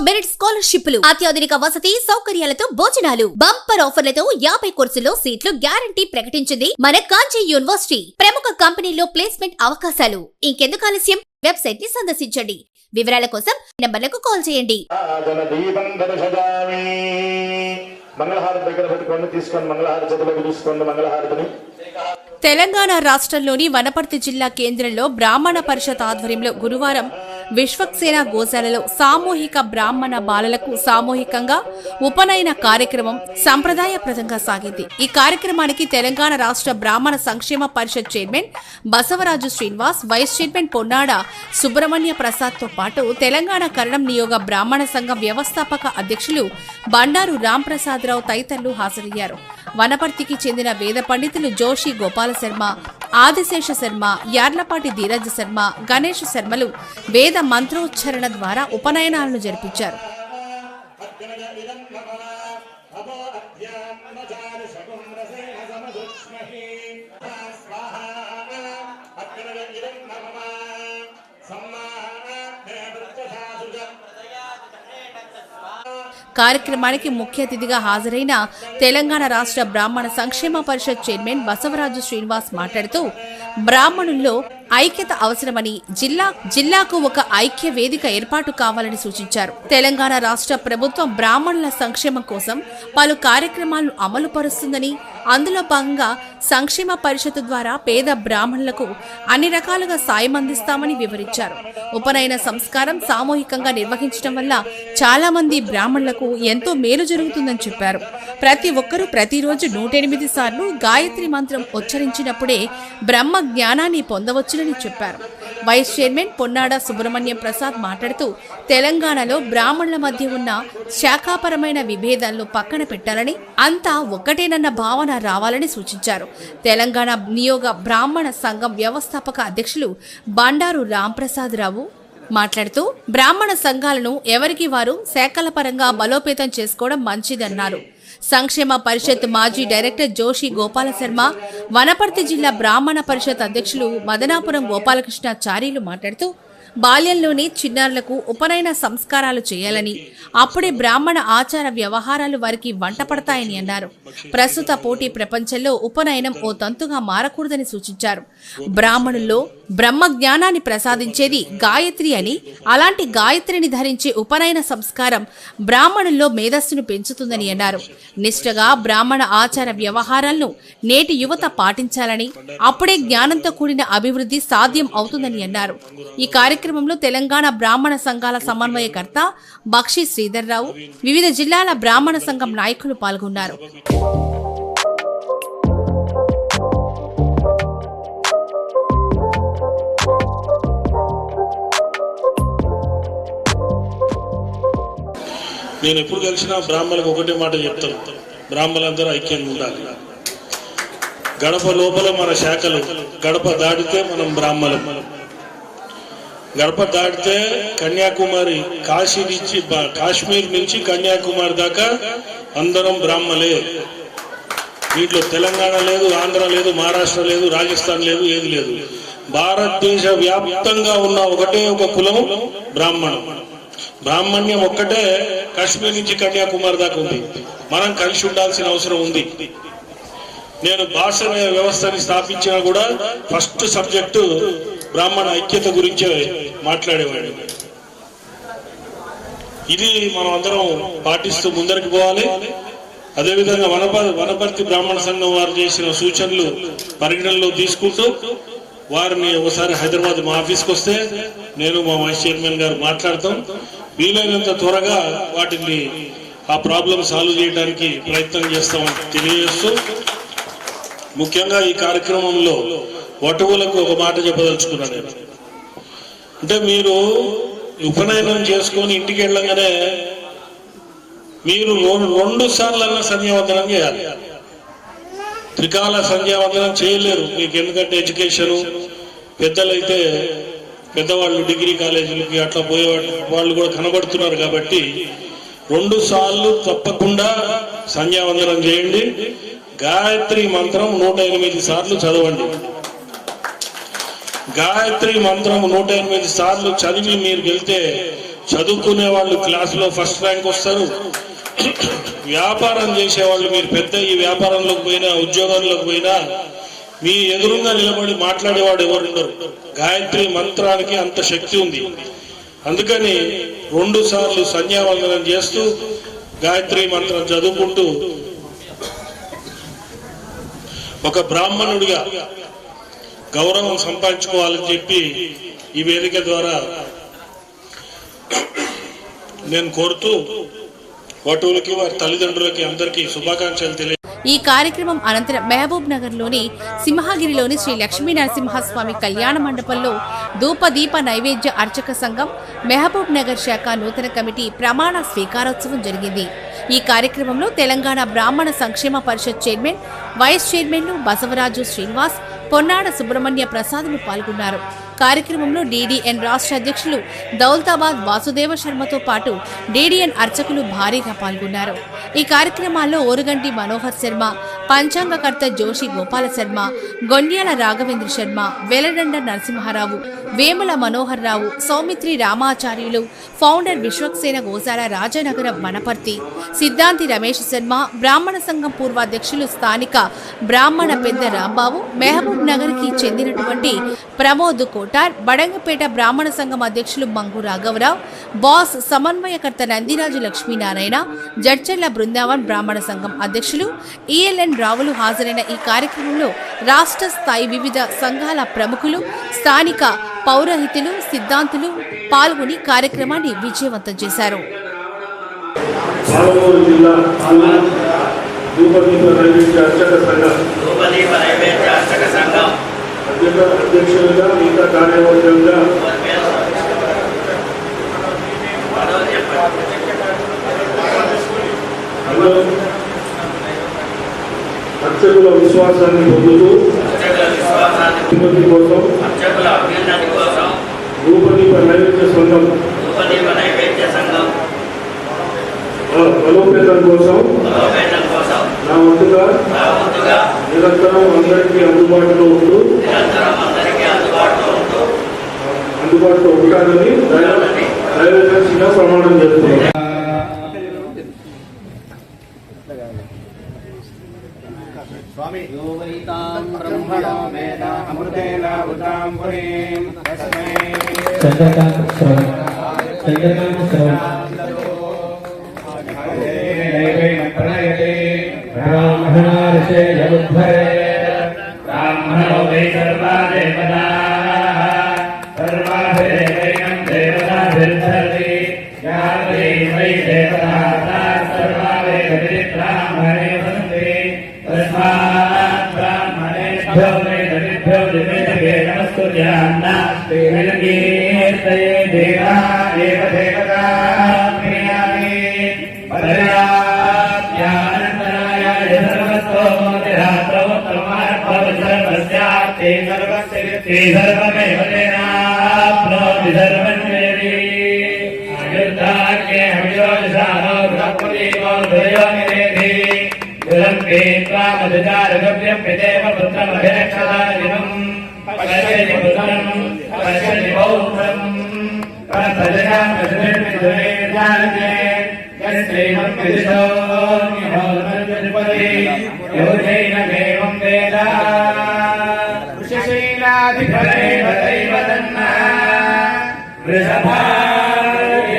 Merit స్కాలర్షిప్లు, అత్యాధునిక వసతి సౌకర్యాలతో భోజనాలు, బంపర్ ఆఫర్లతో 50 కోర్సుల్లో సీట్లు గ్యారంటీ ప్రకటించింది మన కాంచీ యూనివర్సిటీ. ప్రముఖ కంపెనీల్లో ప్లేస్మెంట్ అవకాశాలు. ఇంకెందుకు ఆలస్యం? వెబ్సైట్ ని సందర్శించండి. వివరాల కోసం నంబర్లకు కాల్ చేయండి. మంగళహారతి దగ్గర పెట్టుకోండి, తీసుకోండి. మంగళహారతి చేతులకు తీసుకోండి మంగళహారతిని. తెలంగాణ రాష్ట్రంలోని వనపర్తి జిల్లా కేంద్రంలో బ్రాహ్మణ పరిషత్ ఆధ్వర్యంలో గురువారం విశ్వక్సేన గోశాలలో సామూహిక బ్రాహ్మణ బాలలకు సామూహికంగా ఉపనయన కార్యక్రమం సంప్రదాయప్రదంగా సాగింది. ఈ కార్యక్రమానికి తెలంగాణ రాష్ట్ర బ్రాహ్మణ సంక్షేమ పరిషత్ chairman Basavaraju Srinivas, vice chairman Ponnada Subrahmanya Prasad తో పాటు తెలంగాణ కరణం నియోగ బ్రాహ్మణ సంఘం వ్యవస్థాపక అధ్యక్షులు బండారు రాంప్రసాదరావు తదితరులు హాజరయ్యారు. వనపర్తికి చెందిన వేద పండితులు జోషి గోపాల శర్మ, ఆదిశేష శర్మ, యార్లపాటి ధీరజ్ శర్మ, గణేష్ శర్మలు వేద మంత్రోచ్చరణ ద్వారా ఉపనయనాలను జరిపించారు. కార్యక్రమానికి ముఖ్య అతిథిగా హాజరైన తెలంగాణ రాష్ట్ర బ్రాహ్మణ సంక్షేమ పరిషత్ చైర్మన్ బసవరాజు శ్రీనివాస్ మాట్లాడుతూ బ్రాహ్మణుల్లో ఐక్యత అవసరమని, జిల్లాకు ఒక ఐక్య వేదిక ఏర్పాటు కావాలని సూచించారు. తెలంగాణ రాష్ట్ర ప్రభుత్వం బ్రాహ్మణుల సంక్షేమం కోసం పలు కార్యక్రమాలను అమలు పరుస్తుందని, అందులో భాగంగా సంక్షేమ పరిషత్ ద్వారా పేద బ్రాహ్మణులకు అన్ని రకాలుగా సాయం అందిస్తామని వివరించారు. ఉపనయన సంస్కారం సామూహికంగా నిర్వహించడం వల్ల చాలా మంది బ్రాహ్మణులకు ఎంతో మేలు జరుగుతుందని చెప్పారు. ప్రతి ఒక్కరూ ప్రతిరోజు 108 సార్లు గాయత్రి మంత్రం ఉచ్చరించినప్పుడే బ్రహ్మ జ్ఞానాన్ని పొందవచ్చునని చెప్పారు. వైస్ చైర్మన్ పొన్నాడ సుబ్రహ్మణ్యం ప్రసాద్ మాట్లాడుతూ తెలంగాణలో బ్రాహ్మణుల మధ్య ఉన్న శాఖాపరమైన విభేదాలను పక్కన పెట్టాలని, అంతా ఒక్కటేనన్న భావన రావాలని సూచించారు. తెలంగాణ నియోగ బ్రాహ్మణ సంఘం వ్యవస్థాపక అధ్యక్షులు బండారు రాంప్రసాదరావు మాట్లాడుతూ బ్రాహ్మణ సంఘాలను ఎవరికి వారు శాఖల పరంగా బలోపేతం చేసుకోవడం మంచిదన్నారు. సంక్షేమ పరిషత్ మాజీ డైరెక్టర్ జోషి గోపాల శర్మ, వనపర్తి జిల్లా బ్రాహ్మణ పరిషత్ అధ్యక్షులు మదనాపురం గోపాలకృష్ణాచార్యులు మాట్లాడుతూ బాల్యంలోనే చిన్నారులకు ఉపనయన సంస్కారాలు చేయాలని, అప్పుడే బ్రాహ్మణ ఆచార వ్యవహారాలు వారికి వంట పడతాయని అన్నారు. ప్రస్తుత పోటీ ప్రపంచంలో ఉపనయనం ఓ తంతుగా మారకూడదని సూచించారు. బ్రాహ్మణుల్లో బ్రహ్మ జ్ఞానాన్ని ప్రసాదించేది గాయత్రి అని, అలాంటి గాయత్రిని ధరించే ఉపనయన సంస్కారం బ్రాహ్మణుల్లో మేధస్సును పెంచుతుందని అన్నారు. నిష్ఠగా బ్రాహ్మణ ఆచార వ్యవహారాలను నేటి యువత పాటించాలని, అప్పుడే జ్ఞానంతో కూడిన అభివృద్ధి సాధ్యం అవుతుందని అన్నారు. ఈ కార్యక్రమంలో తెలంగాణ బ్రాహ్మణ సంఘాల సమన్వయకర్త బక్షి శ్రీధర్రావు, వివిధ జిల్లాల బ్రాహ్మణ సంఘం నాయకులు పాల్గొన్నారు. నేను ఎప్పుడు కలిసినా బ్రాహ్మణులకు ఒకటే మాట చెప్తాను, బ్రాహ్మణులందరూ ఐక్యంగా ఉండాలి. గడప లోపల మన శాఖలు, గడప దాటితే మనం బ్రాహ్మణులం. గడప దాటితే కన్యాకుమారి, కాశ్మీర్ నుంచి కన్యాకుమారి దాకా అందరం బ్రాహ్మలే. దీంట్లో తెలంగాణ లేదు, ఆంధ్ర లేదు, మహారాష్ట్ర లేదు, రాజస్థాన్ లేదు, ఏది లేదు. భారతదేశ వ్యాప్తంగా ఉన్న ఒకటే ఒక కులం బ్రాహ్మణం. బ్రాహ్మణ్యం ఒక్కటే కాశ్మీర్ నుంచి కన్యాకుమారి దాకా ఉంది. మనం కలిసి ఉండాల్సిన అవసరం ఉంది. నేను భాష వ్యవస్థని స్థాపించినా కూడా ఫస్ట్ సబ్జెక్టు బ్రాహ్మణ ఐక్యత గురించే మాట్లాడేవాడు. ఇది మనం అందరం పాటిస్తూ ముందరికి పోవాలి. అదేవిధంగా వనపర్తి బ్రాహ్మణ సంఘం వారు చేసిన సూచనలు పరిగణనలో తీసుకుంటూ వారిని ఒకసారి హైదరాబాద్ మా ఆఫీస్కి వస్తే నేను మా వైస్ చైర్మన్ గారు మాట్లాడతాం. వీలైనంత త్వరగా వాటిని ఆ ప్రాబ్లం సాల్వ్ చేయడానికి ప్రయత్నం చేస్తామని తెలియజేస్తూ, ముఖ్యంగా ఈ కార్యక్రమంలో వటువులకు ఒక మాట చెప్పదలుచుకున్నాను. అంటే మీరు ఉపనయనం చేసుకొని ఇంటికి వెళ్ళగానే మీరు 2 సార్లన్నా సంధ్యావందనం చేయాలి. త్రికాల సంధ్యావందనం చేయలేరు మీకు, ఎందుకంటే ఎడ్యుకేషను, పెద్దలైతే పెద్దవాళ్ళు డిగ్రీ కాలేజీలకి అట్లా పోయే వాళ్ళు కూడా కనబడుతున్నారు. కాబట్టి 2 సార్లు తప్పకుండా సంధ్యావందనం చేయండి. గాయత్రి మంత్రం 108 సార్లు చదవండి. గాయత్రి మంత్రం 108 సార్లు చదివి మీరు వెళ్తే చదువుకునే వాళ్ళు క్లాసులో ఫస్ట్ ర్యాంక్ వస్తారు. వ్యాపారం చేసేవాళ్ళు మీరు పెద్ద ఈ వ్యాపారంలోకి పోయినా ఉద్యోగంలోకి పోయినా మీ ఎదురుగా నిలబడి మాట్లాడేవాడు ఎవరు ఉండరు. గాయత్రి మంత్రానికి అంత శక్తి ఉంది. అందుకని 2 సార్లు సంధ్యావందనం చేస్తూ గాయత్రి మంత్రం చదువుకుంటూ ఒక బ్రాహ్మణుడిగా గౌరవం సంపాదించుకోవాలని చెప్పి ఈ వేదిక ద్వారా నేను కోరుతూ వటువులకి వారి తల్లిదండ్రులకి అందరికీ శుభాకాంక్షలు తెలియ. ఈ కార్యక్రమం అనంతరం మహబూబ్ నగర్ లోని సింహగిరిలోని శ్రీ లక్ష్మీ నరసింహస్వామి కళ్యాణ మండపంలో ధూపదీప నైవేద్య అర్చక సంఘం మహబూబ్ నగర్ శాఖ నూతన కమిటీ ప్రమాణ స్వీకారోత్సవం జరిగింది. ఈ కార్యక్రమంలో తెలంగాణ బ్రాహ్మణ సంక్షేమ పరిషత్ చైర్మన్, వైస్ చైర్మన్లు బసవరాజు శ్రీనివాస్, పొన్నాడ సుబ్రహ్మణ్య ప్రసాద్లు పాల్గొన్నారు. కార్యక్రమంలో డీడీఎన్ రాష్ట్ర అధ్యక్షులు దౌలతాబాద్ వాసుదేవ శర్మతో పాటు డీడీఎన్ అర్చకులు భారీగా పాల్గొన్నారు. ఈ కార్యక్రమాల్లో ఓరుగంటి మనోహర్ శర్మ, పంచాంగకర్త జోషి గోపాల శర్మ, గొండ్యాల రాఘవేంద్ర శర్మ, వెలడండ నరసింహారావు, వేముల మనోహర్ రావు, సౌమిత్రి రామాచార్యులు, ఫౌండర్ విశ్వక్సేన గోశాల రాజనగరం వనపర్తి, సిద్ధాంతి రమేష్ శర్మ, బ్రాహ్మణ సంఘం పూర్వాధ్యక్షులు స్థానిక బ్రాహ్మణ పెద్ద రాంబాబు, మహబూబ్ నగర్ కి చెందినటువంటి ప్రమోద్ కోటార్, బడంగపేట బ్రాహ్మణ సంఘం అధ్యక్షులు మంగు రాఘవరావు, బాస్ సమన్వయకర్త నందిరాజు లక్ష్మీనారాయణ, జడ్చర్ల బృందావన్ బ్రాహ్మణ సంఘం అధ్యక్షులు ఈఎల్ఎన్ రావులు హాజరైన ఈ కార్యక్రమంలో రాష్ట్ర స్థాయి వివిధ సంఘాల ప్రముఖులు, స్థానిక పౌరహితులు, సిద్ధాంతులు పాల్గొని కార్యక్రమాన్ని విజయవంతం చేశారు. అధ్యక్షులుగా మిగతా కార్యవర్గంగా అర్చకుల విశ్వాసాన్ని పొందుతూ కోసం రూపదీప నైవేద్య సంఘం బలోపేతం కోసం నా వంతుగా నిరంతరం అందరికీ అందుబాటులో ఉంటానని దైవదర్శిగా ప్రమాణం చేస్తున్నాను. ब्राह्मणो वै सर्वा देवताः सर्वाभिरेवैनं देवताभिर्धर्ति या वै देवताः सर्वा वेदविद्ब्राह्मणे वसन्ति तस्मात् ब्राह्मणेभ्यो वेदविद्भ्यो दिवेदवे नमस्कुर्यान्नास्ति विलकीर्तये देवा एव देवता प्रियाणि पर्याप्यानन्तराय सर्वतो सर्वस्यार्थे सर्वस्य सर्वमेव तेनाप्नोति सर्वन्वेदी आयुर्दार्ये हविरोजसारो ब्रह्मदेवो द्वयो निरेधि दुरन्ते त्वामधुजारगव्यं पितेव पुत्रमभिरक्षदादिनम् पश्यति पुत्रम् पश्यति पौत्रम् परतजनामधुर्मिधुरेर्जानते यस्यैवं विदिशो निहोर्मर्जपदे योजैनमेवं वेद वृषशैलाधिपरेव दैवतन्नः वृषभाश्वरैव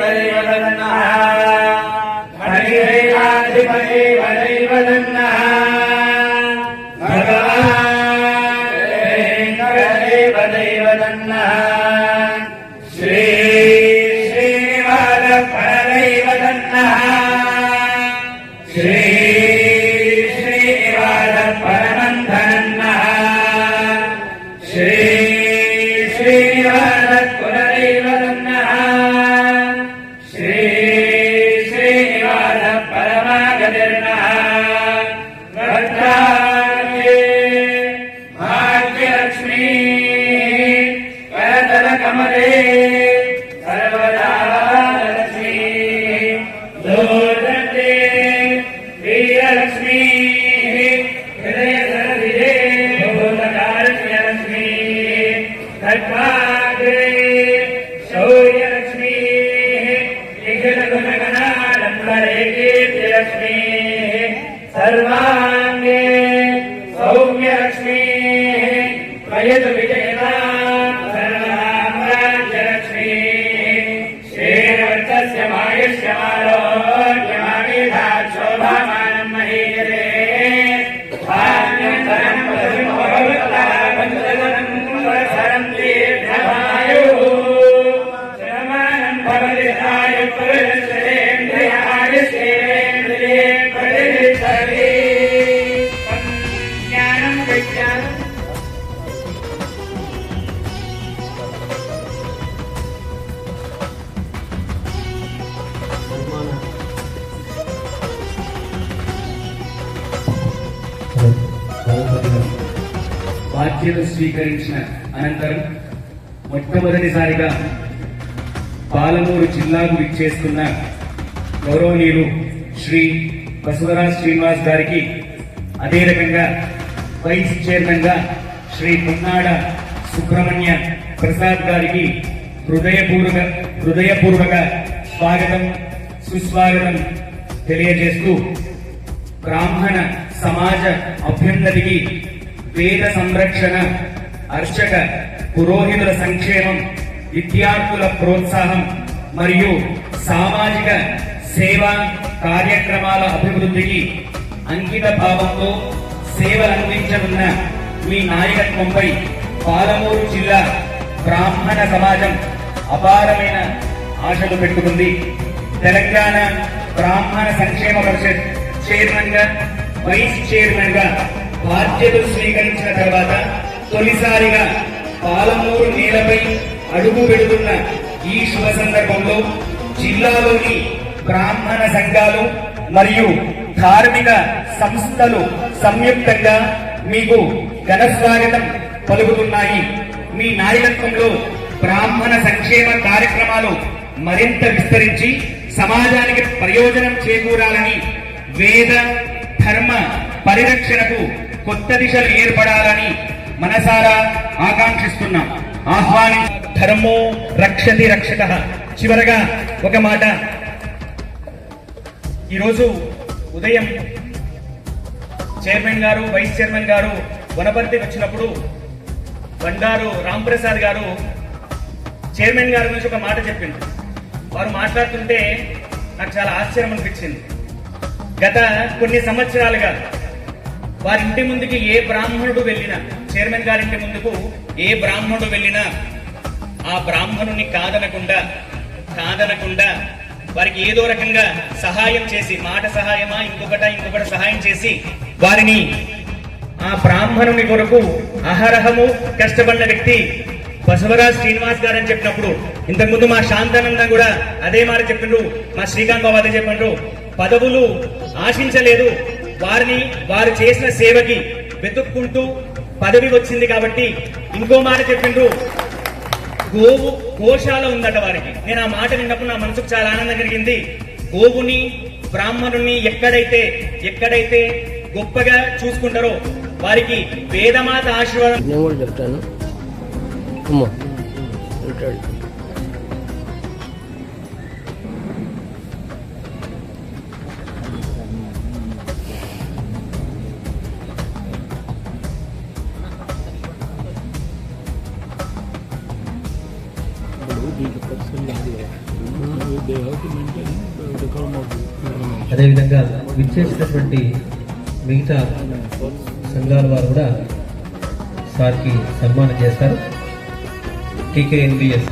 दैवतन्नः हरिहैलाधिपरेव दैवतन्नः भगवानेव दैवतन्नः शौर्य सर्वाङ्गे सौम्यलक्ष्मी वयतु विजयता सर्वराज्यलक्ष्मी श्रीवर्चस्य मायुष्यमारोग्यमाविधाक्षोभामानं महीयते भाग्यं धनं पशुमोहवृत्ता बन्धुधनं वरसरं दीर्घमायुः शतमानं भवति आयुर्पुरुषेन्द्रियायुष्येन्द्रिये प्रतिष्ठति ज्ञानं विज्ञानं బాధ్యత స్వీకరించిన అనంతరం మొట్టమొదటిసారిగా పాలమూరు జిల్లాకు విచ్చేస్తున్న గౌరవనీయులు శ్రీ బసవరాజ్ శ్రీనివాస్ గారికి, అదే రకంగా వైస్ చైర్మన్ గా శ్రీ పున్నాడ సుబ్రహ్మణ్య ప్రసాద్ గారికి హృదయపూర్వక స్వాగతం సుస్వాగతం తెలియజేస్తూ, బ్రాహ్మణ సమాజ అభ్యున్నతికి వేద సంరక్షణ, అర్చక పురోహితుల సంక్షేమం, విద్యార్థుల ప్రోత్సాహం మరియు సామాజిక సేవా కార్యక్రమాల అభివృద్ధికి అంకిత భావంతో సేవలందించనున్న మీ నాయకత్వంపై పాలమూరు జిల్లా బ్రాహ్మణ సమాజం అపారమైన ఆశలు పెట్టుకుంది. తెలంగాణ బ్రాహ్మణ సంక్షేమ పరిషత్ చైర్మన్ గా, వైస్ చైర్మన్ గా బాధ్యతలు స్వీకరించిన తర్వాత తొలిసారిగా పాలమూరు నేలపై అడుగు పెడుతున్న ఈ శుభ సందర్భంలో జిల్లాలోని బ్రాహ్మణ సంఘాలు మరియు ధార్మిక సంస్థలు సంయుక్తంగా మీకు ఘన స్వాగతం పలుకుతున్నాయి. మీ నాయకత్వంలో బ్రాహ్మణ సంక్షేమ కార్యక్రమాలు మరింత విస్తరించి సమాజానికి ప్రయోజనం చేకూరాలని, వేద ధర్మ పరిరక్షణకు కొత్త దిశలు ఏర్పడాలని మనసారా ఆకాంక్షిస్తున్నాం. ఆహ్వాని ధర్మో రక్షతి రక్షకః. చివరగా ఒక మాట, ఈరోజు ఉదయం చైర్మన్ గారు, వైస్ చైర్మన్ గారు వనపర్తికి వచ్చినప్పుడు బండారు రాంప్రసాద్ గారు చైర్మన్ గారి గురించి ఒక మాట చెప్పింది. వారు మాట్లాడుతుంటే నాకు చాలా ఆశ్చర్యం అనిపించింది. గత కొన్ని సంవత్సరాలుగా వారి ఇంటి ముందుకి ఏ బ్రాహ్మణుడు వెళ్ళినా, చైర్మన్ గారింటి ముందుకు ఏ బ్రాహ్మణుడు వెళ్ళినా ఆ బ్రాహ్మణుని కాదనకుండా వారికి ఏదో రకంగా సహాయం చేసి, మాట సహాయమా ఇంకొకటి సహాయం చేసి వారిని, ఆ బ్రాహ్మణుని కొరకు అహరహము కష్టపడిన వ్యక్తి బసవరాజ్ శ్రీనివాస్ గారు అని చెప్పినప్పుడు, ఇంతకుముందు మా శాంతానంద కూడా అదే మాట చెప్పిండ్రు, మా శ్రీకాంత్ బాబు అదే చెప్పిండ్రు. పదవులు ఆశించలేదు, వారు చేసిన సేవకి వెతుక్కుంటూ పదవి వచ్చింది కాబట్టి. ఇంకో మాట చెప్పిండ్రు, గోశాల ఉందట వారికి. నేను ఆ మాట విన్నప్పుడు నా మనసుకు చాలా ఆనందం కలిగింది. గోవుని, బ్రాహ్మణుని ఎక్కడైతే గొప్పగా చూసుకుంటారో వారికి వేదమాత ఆశీర్వాదం. నేను కూడా చెప్తాను. అమ్మా అదేవిధంగా విచ్చేసినటువంటి మిగతా సంఘాల వారు కూడా సార్కి సన్మానం చేస్తారు. టీకేఎన్బిఎస్